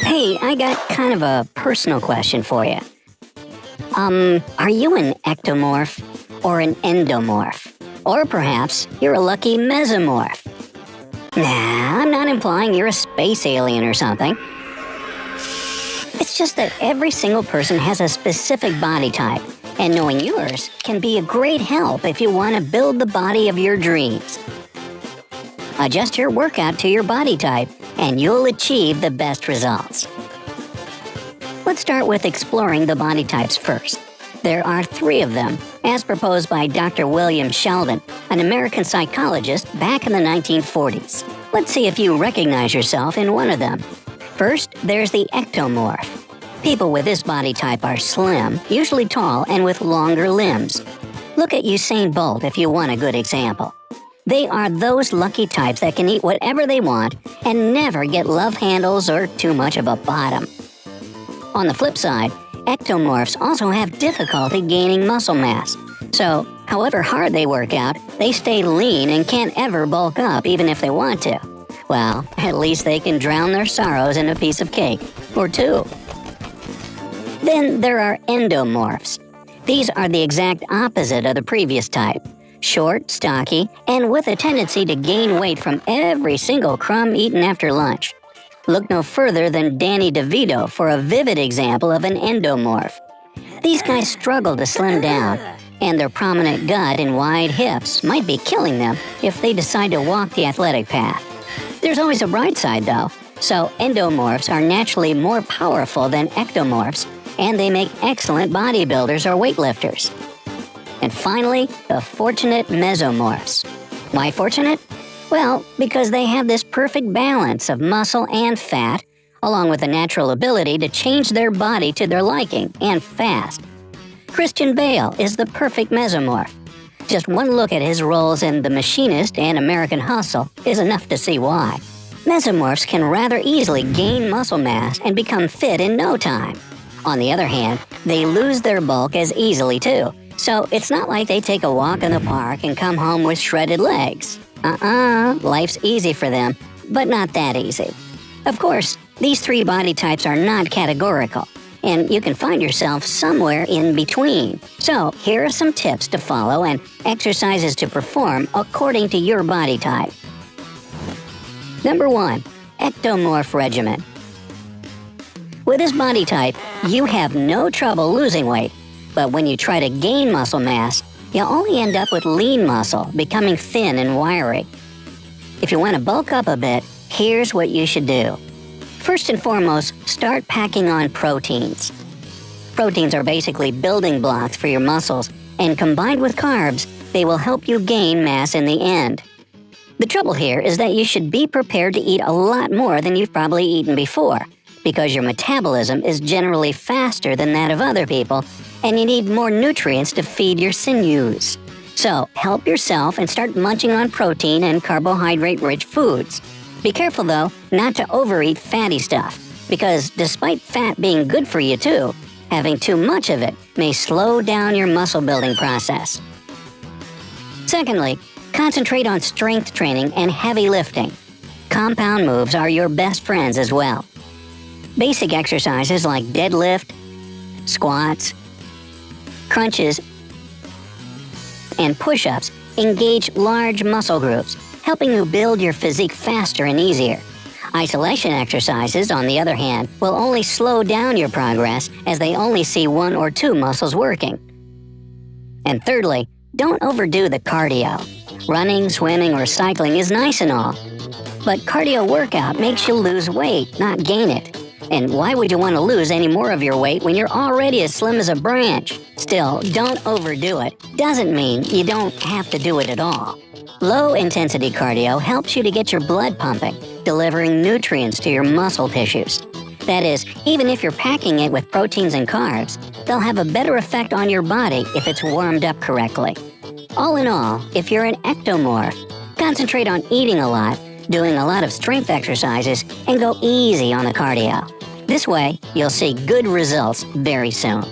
Hey, I got kind of a personal question for you. Are you an ectomorph or an endomorph? Or perhaps you're a lucky mesomorph? Nah, I'm not implying you're a space alien or something. It's just that every single person has a specific body type, and knowing yours can be a great help if you want to build the body of your dreams. Adjust your workout to your body type, and you'll achieve the best results. Let's start with exploring the body types first. There are 3 of them, as proposed by Dr. William Sheldon, an American psychologist back in the 1940s. Let's see if you recognize yourself in one of them. First, there's the ectomorph. People with this body type are slim, usually tall, and with longer limbs. Look at Usain Bolt if you want a good example. They are those lucky types that can eat whatever they want and never get love handles or too much of a bottom. On the flip side, ectomorphs also have difficulty gaining muscle mass. So, however hard they work out, they stay lean and can't ever bulk up even if they want to. Well, at least they can drown their sorrows in a piece of cake, or 2. Then there are endomorphs. These are the exact opposite of the previous type. Short, stocky, and with a tendency to gain weight from every single crumb eaten after lunch. Look no further than Danny DeVito for a vivid example of an endomorph. These guys struggle to slim down, and their prominent gut and wide hips might be killing them if they decide to walk the athletic path. There's always a bright side, though. So endomorphs are naturally more powerful than ectomorphs, and they make excellent bodybuilders or weightlifters. And finally, the fortunate mesomorphs. Why fortunate? Well, because they have this perfect balance of muscle and fat, along with the natural ability to change their body to their liking, and fast. Christian Bale is the perfect mesomorph. Just one look at his roles in The Machinist and American Hustle is enough to see why. Mesomorphs can rather easily gain muscle mass and become fit in no time. On the other hand, they lose their bulk as easily too, so it's not like they take a walk in the park and come home with shredded legs. Life's easy for them, but not that easy. Of course, these 3 body types are not categorical, and you can find yourself somewhere in between. So, here are some tips to follow and exercises to perform according to your body type. Number 1. Ectomorph regimen. With this body type, you have no trouble losing weight, but when you try to gain muscle mass, you'll only end up with lean muscle, becoming thin and wiry. If you want to bulk up a bit, here's what you should do. First and foremost, start packing on proteins. Proteins are basically building blocks for your muscles, and combined with carbs, they will help you gain mass in the end. The trouble here is that you should be prepared to eat a lot more than you've probably eaten before, because your metabolism is generally faster than that of other people, and you need more nutrients to feed your sinews. So, help yourself and start munching on protein and carbohydrate-rich foods. Be careful, though, not to overeat fatty stuff, because despite fat being good for you too, having too much of it may slow down your muscle-building process. Secondly, concentrate on strength training and heavy lifting. Compound moves are your best friends as well. Basic exercises like deadlift, squats, crunches, and push-ups engage large muscle groups, helping you build your physique faster and easier. Isolation exercises, on the other hand, will only slow down your progress as they only see 1 or 2 muscles working. And thirdly, don't overdo the cardio. Running, swimming, or cycling is nice and all, but cardio workout makes you lose weight, not gain it. And why would you want to lose any more of your weight when you're already as slim as a branch? Still, don't overdo it. Doesn't mean you don't have to do it at all. Low-intensity cardio helps you to get your blood pumping, delivering nutrients to your muscle tissues. That is, even if you're packing it with proteins and carbs, they'll have a better effect on your body if it's warmed up correctly. All in all, if you're an ectomorph, concentrate on eating a lot, doing a lot of strength exercises, and go easy on the cardio. This way, you'll see good results very soon.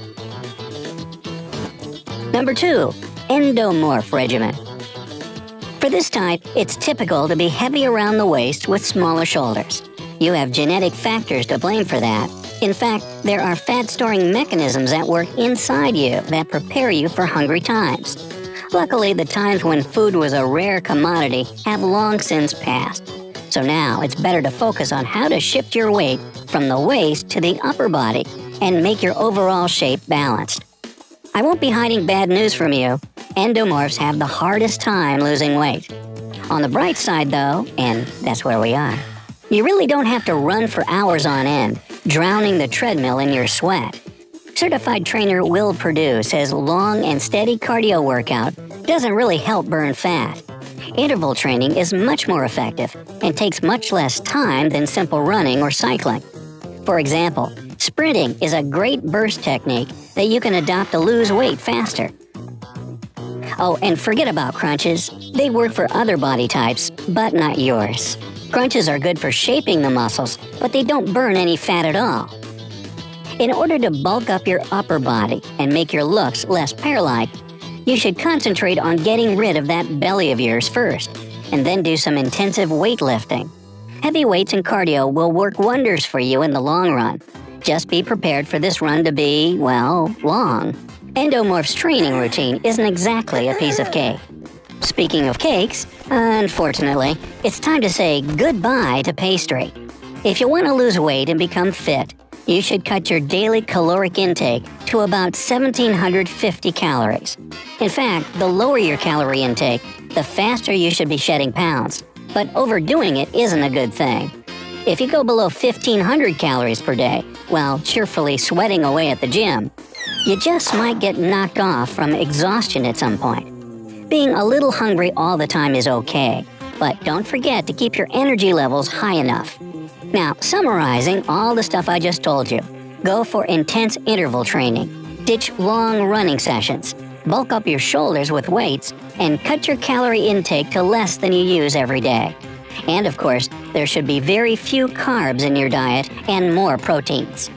Number 2, endomorph regimen. For this type, it's typical to be heavy around the waist with smaller shoulders. You have genetic factors to blame for that. In fact, there are fat-storing mechanisms at work inside you that prepare you for hungry times. Luckily, the times when food was a rare commodity have long since passed. So now it's better to focus on how to shift your weight from the waist to the upper body and make your overall shape balanced. I won't be hiding bad news from you. Endomorphs have the hardest time losing weight. On the bright side, though, and that's where we are, you really don't have to run for hours on end, drowning the treadmill in your sweat. Certified trainer Will Perdue says long and steady cardio workout doesn't really help burn fat. Interval training is much more effective and takes much less time than simple running or cycling. For example, sprinting is a great burst technique that you can adopt to lose weight faster. Oh, and forget about crunches. They work for other body types, but not yours. Crunches are good for shaping the muscles, but they don't burn any fat at all. In order to bulk up your upper body and make your looks less pear-like, you should concentrate on getting rid of that belly of yours first, and then do some intensive weightlifting. Heavy weights and cardio will work wonders for you in the long run. Just be prepared for this run to be, well, long. Endomorph's training routine isn't exactly a piece of cake. Speaking of cakes, unfortunately, it's time to say goodbye to pastry. If you want to lose weight and become fit, you should cut your daily caloric intake to about 1,750 calories. In fact, the lower your calorie intake, the faster you should be shedding pounds. But overdoing it isn't a good thing. If you go below 1,500 calories per day while cheerfully sweating away at the gym, you just might get knocked off from exhaustion at some point. Being a little hungry all the time is okay, but don't forget to keep your energy levels high enough. Now, summarizing all the stuff I just told you, go for intense interval training, ditch long running sessions, bulk up your shoulders with weights, and cut your calorie intake to less than you use every day. And of course, there should be very few carbs in your diet and more proteins.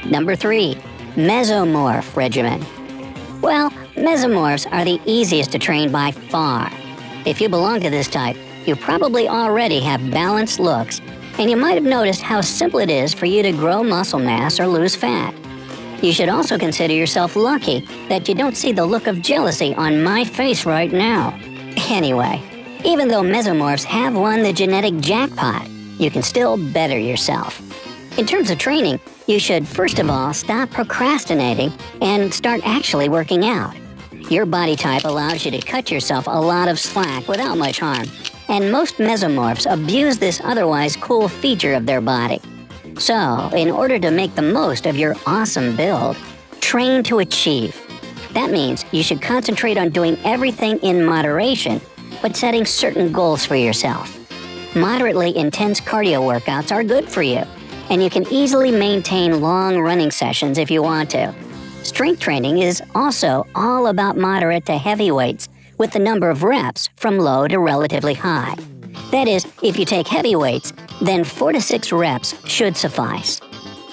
Number 3. Mesomorph regimen. Well, mesomorphs are the easiest to train by far. If you belong to this type, you probably already have balanced looks, and you might have noticed how simple it is for you to grow muscle mass or lose fat. You should also consider yourself lucky that you don't see the look of jealousy on my face right now. Anyway, even though mesomorphs have won the genetic jackpot, you can still better yourself. In terms of training, you should first of all stop procrastinating and start actually working out. Your body type allows you to cut yourself a lot of slack without much harm, and most mesomorphs abuse this otherwise cool feature of their body. So, in order to make the most of your awesome build, train to achieve. That means you should concentrate on doing everything in moderation, but setting certain goals for yourself. Moderately intense cardio workouts are good for you, and you can easily maintain long running sessions if you want to. Strength training is also all about moderate to heavy weights, with the number of reps from low to relatively high. That is, if you take heavy weights, then 4 to 6 reps should suffice.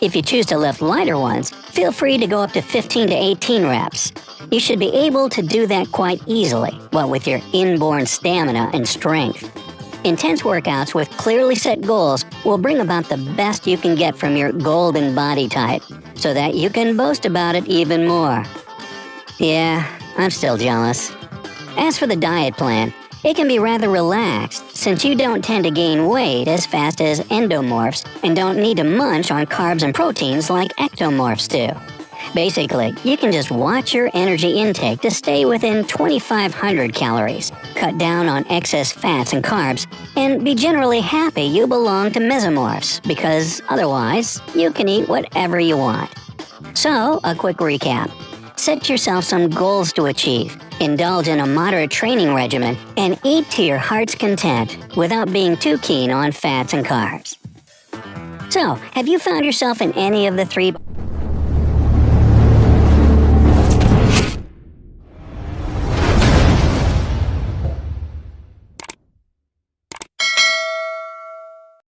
If you choose to lift lighter ones, feel free to go up to 15 to 18 reps. You should be able to do that quite easily, what with your inborn stamina and strength. Intense workouts with clearly set goals will bring about the best you can get from your golden body type, so that you can boast about it even more. Yeah, I'm still jealous. As for the diet plan, it can be rather relaxed since you don't tend to gain weight as fast as endomorphs and don't need to munch on carbs and proteins like ectomorphs do. Basically, you can just watch your energy intake to stay within 2,500 calories, cut down on excess fats and carbs, and be generally happy you belong to mesomorphs because otherwise, you can eat whatever you want. So, a quick recap. Set yourself some goals to achieve, indulge in a moderate training regimen, and eat to your heart's content without being too keen on fats and carbs. So, have you found yourself in any of the 3